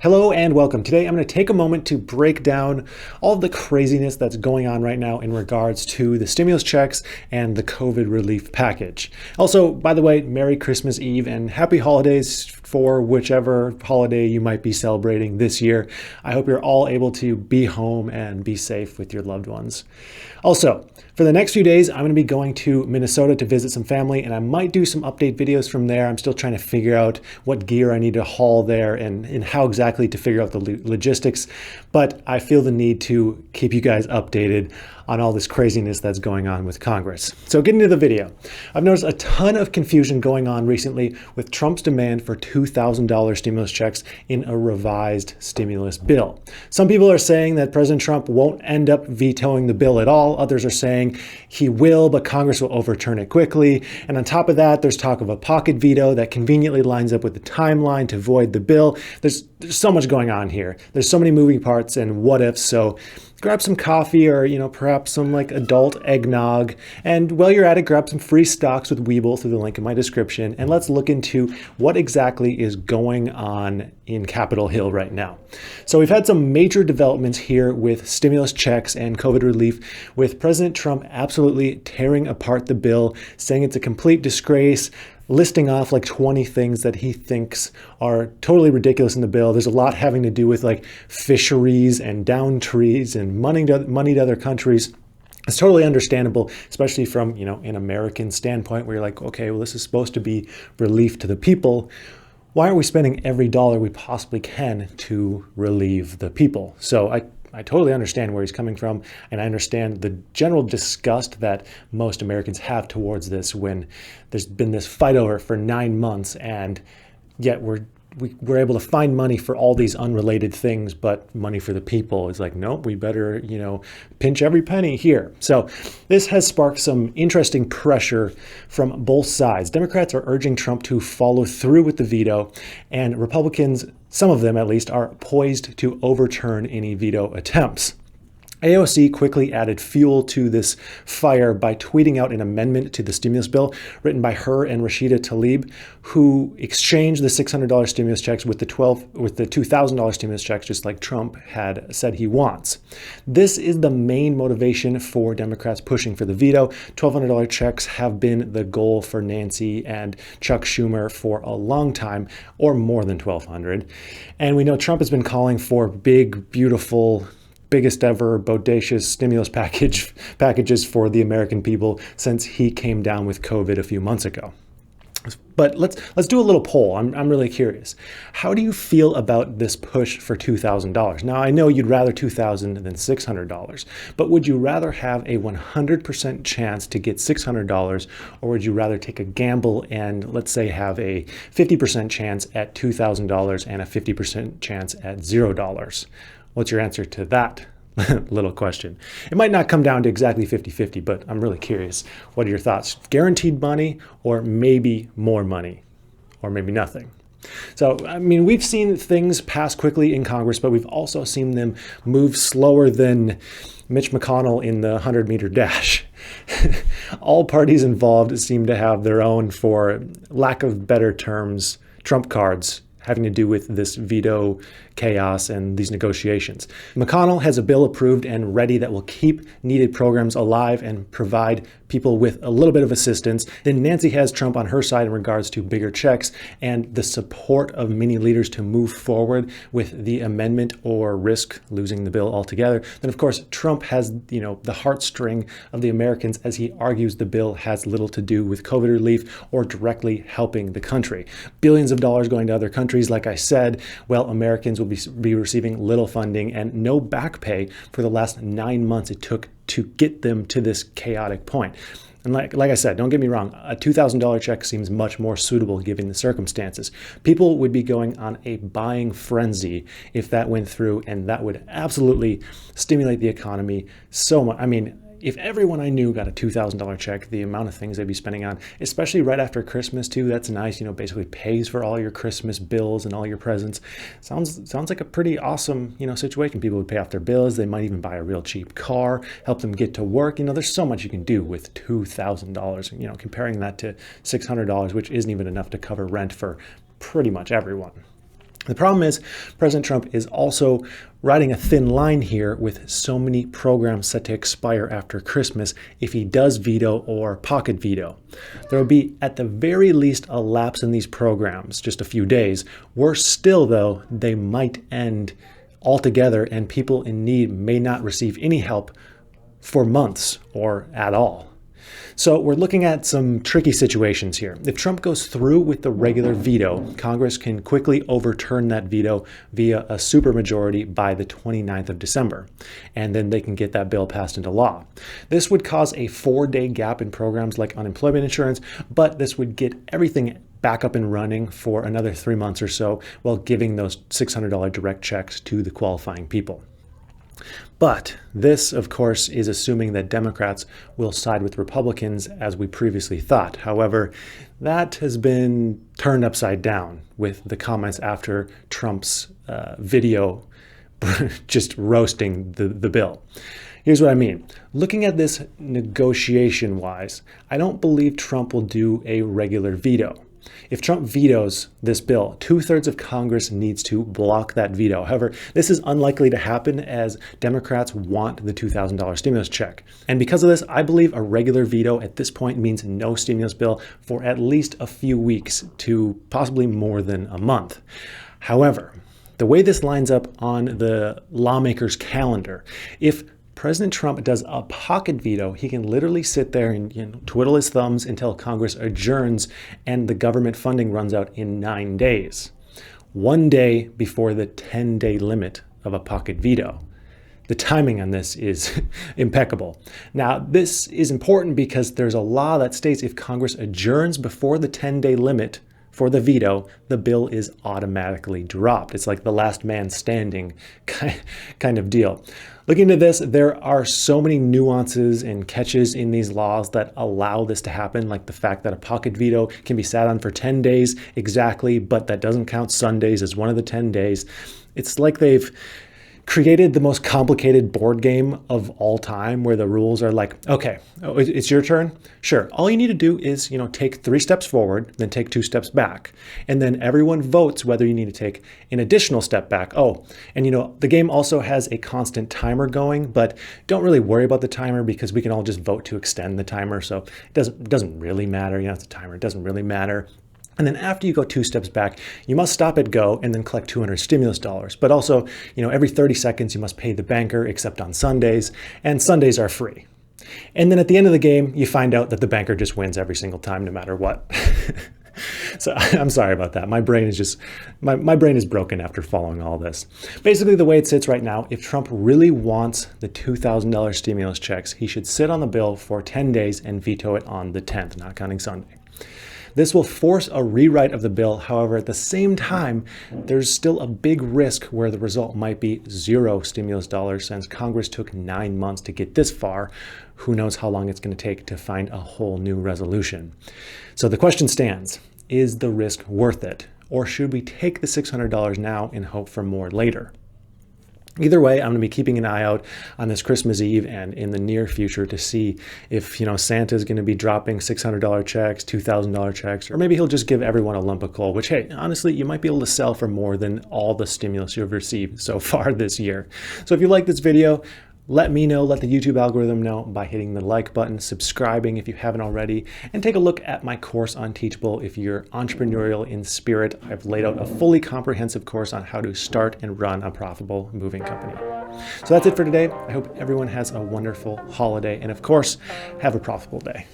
Hello and welcome. Today I'm going to take a moment to break down all of the craziness that's going on right now in regards to the stimulus checks and the COVID relief package. Also, by the way, Merry Christmas Eve and Happy Holidays for whichever holiday you might be celebrating this year. I hope you're all able to be home and be safe with your loved ones. Also, for the next few days, I'm going to be going to Minnesota to visit some family, and I might do some update videos from there. I'm still trying to figure out what gear I need to haul there and how exactly to figure out the logistics, but I feel the need to keep you guys updated on all this craziness that's going on with Congress. So getting to the video, I've noticed a ton of confusion going on recently with Trump's demand for $2,000 stimulus checks in a revised stimulus bill. Some people are saying that President Trump won't end up vetoing the bill at all. Others are saying he will, but Congress will overturn it quickly. And on top of that, there's talk of a pocket veto that conveniently lines up with the timeline to void the bill. There's so much going on here. There's so many moving parts and what ifs. So grab some coffee or, perhaps some adult eggnog. And while you're at it, grab some free stocks with Webull through the link in my description. And let's look into what exactly is going on in Capitol Hill right now. So we've had some major developments here with stimulus checks and COVID relief, with President Trump absolutely tearing apart the bill, saying it's a complete disgrace, listing off 20 things that he thinks are totally ridiculous in the bill. There's a lot having to do with fisheries and down trees and money to other countries. It's totally understandable, especially from, an American standpoint where you're like, okay, well, this is supposed to be relief to the people. Why aren't we spending every dollar we possibly can to relieve the people? So I totally understand where he's coming from, and I understand the general disgust that most Americans have towards this when there's been this fight over it for 9 months, and yet we're able to find money for all these unrelated things, but money for the people is nope, we better, pinch every penny here. So this has sparked some interesting pressure from both sides. Democrats are urging Trump to follow through with the veto, and Republicans, some of them at least, are poised to overturn any veto attempts. AOC quickly added fuel to this fire by tweeting out an amendment to the stimulus bill written by her and Rashida Tlaib, who exchanged the $600 stimulus checks with the $2,000 stimulus checks, just like Trump had said he wants. This is the main motivation for Democrats pushing for the veto. $1,200 checks have been the goal for Nancy and Chuck Schumer for a long time, or more than $1,200. And we know Trump has been calling for big, beautiful, biggest ever bodacious stimulus packages for the American people since he came down with COVID a few months ago. But let's do a little poll. I'm really curious. How do you feel about this push for $2,000? Now, I know you'd rather $2,000 than $600, but would you rather have a 100% chance to get $600, or would you rather take a gamble and, let's say, have a 50% chance at $2,000 and a 50% chance at $0? What's your answer to that little question? It might not come down to exactly 50-50, but I'm really curious. What are your thoughts? Guaranteed money, or maybe more money, or maybe nothing? So, we've seen things pass quickly in Congress, but we've also seen them move slower than Mitch McConnell in the 100-meter dash. All parties involved seem to have their own, for lack of better terms, trump cards having to do with this veto chaos and these negotiations. McConnell has a bill approved and ready that will keep needed programs alive and provide people with a little bit of assistance. Then Nancy has Trump on her side in regards to bigger checks and the support of many leaders to move forward with the amendment or risk losing the bill altogether. Then, of course, Trump has, the heartstring of the Americans as he argues the bill has little to do with COVID relief or directly helping the country. Billions of dollars going to other countries, like I said, while Americans will be receiving little funding and no back pay for the last 9 months it took to get them to this chaotic point. And like I said, don't get me wrong, a $2,000 check seems much more suitable given the circumstances. People would be going on a buying frenzy if that went through, and that would absolutely stimulate the economy so much. If everyone I knew got a $2,000 check, the amount of things they'd be spending on, especially right after Christmas too, that's nice, basically pays for all your Christmas bills and all your presents. Sounds like a pretty awesome, situation. People would pay off their bills. They might even buy a real cheap car, help them get to work. There's so much you can do with $2,000, comparing that to $600, which isn't even enough to cover rent for pretty much everyone. The problem is President Trump is also riding a thin line here with so many programs set to expire after Christmas if he does veto or pocket veto. There will be at the very least a lapse in these programs, just a few days. Worse still though, they might end altogether and people in need may not receive any help for months or at all. So we're looking at some tricky situations here. If Trump goes through with the regular veto, Congress can quickly overturn that veto via a supermajority by the 29th of December, and then they can get that bill passed into law. This would cause a 4-day gap in programs like unemployment insurance, but this would get everything back up and running for another 3 months or so while giving those $600 direct checks to the qualifying people. But this, of course, is assuming that Democrats will side with Republicans as we previously thought. However, that has been turned upside down with the comments after Trump's video just roasting the bill. Here's what I mean. Looking at this negotiation-wise, I don't believe Trump will do a regular veto. If Trump vetoes this bill, 2/3 of Congress needs to block that veto. However, this is unlikely to happen as Democrats want the $2,000 stimulus check. And because of this, I believe a regular veto at this point means no stimulus bill for at least a few weeks to possibly more than a month. However, the way this lines up on the lawmakers' calendar, if President Trump does a pocket veto, he can literally sit there and twiddle his thumbs until Congress adjourns and the government funding runs out in 9 days. 1 day before the 10-day limit of a pocket veto. The timing on this is impeccable. Now, this is important because there's a law that states if Congress adjourns before the 10-day limit for the veto, the bill is automatically dropped. It's like the last man standing kind of deal. Looking into this, there are so many nuances and catches in these laws that allow this to happen, like the fact that a pocket veto can be sat on for 10 days exactly, but that doesn't count Sundays as one of the 10 days. It's like they've created the most complicated board game of all time where the rules are like, okay, it's your turn. Sure. All you need to do is, take 3 steps forward, then take 2 steps back. And then everyone votes whether you need to take an additional step back. Oh, and the game also has a constant timer going, but don't really worry about the timer because we can all just vote to extend the timer. So it doesn't really matter. It's a timer. It doesn't really matter. And then after you go 2 steps back, you must stop at go and then collect 200 stimulus dollars. But also, every 30 seconds, you must pay the banker except on Sundays, and Sundays are free. And then at the end of the game, you find out that the banker just wins every single time, no matter what. So I'm sorry about that. My brain is just, my brain is broken after following all this. Basically, the way it sits right now, if Trump really wants the $2,000 stimulus checks, he should sit on the bill for 10 days and veto it on the 10th, not counting Sunday. This will force a rewrite of the bill. However, at the same time, there's still a big risk where the result might be 0 stimulus dollars since Congress took 9 months to get this far. Who knows how long it's going to take to find a whole new resolution. So the question stands, is the risk worth it? Or should we take the $600 now and hope for more later? Either way, I'm going to be keeping an eye out on this Christmas Eve and in the near future to see if, Santa's going to be dropping $600 checks, $2,000 checks, or maybe he'll just give everyone a lump of coal, which, hey, honestly, you might be able to sell for more than all the stimulus you've received so far this year. So if you like this video, let me know, let the YouTube algorithm know by hitting the like button, subscribing if you haven't already, and take a look at my course on Teachable if you're entrepreneurial in spirit. I've laid out a fully comprehensive course on how to start and run a profitable moving company. So that's it for today. I hope everyone has a wonderful holiday and, of course, have a profitable day.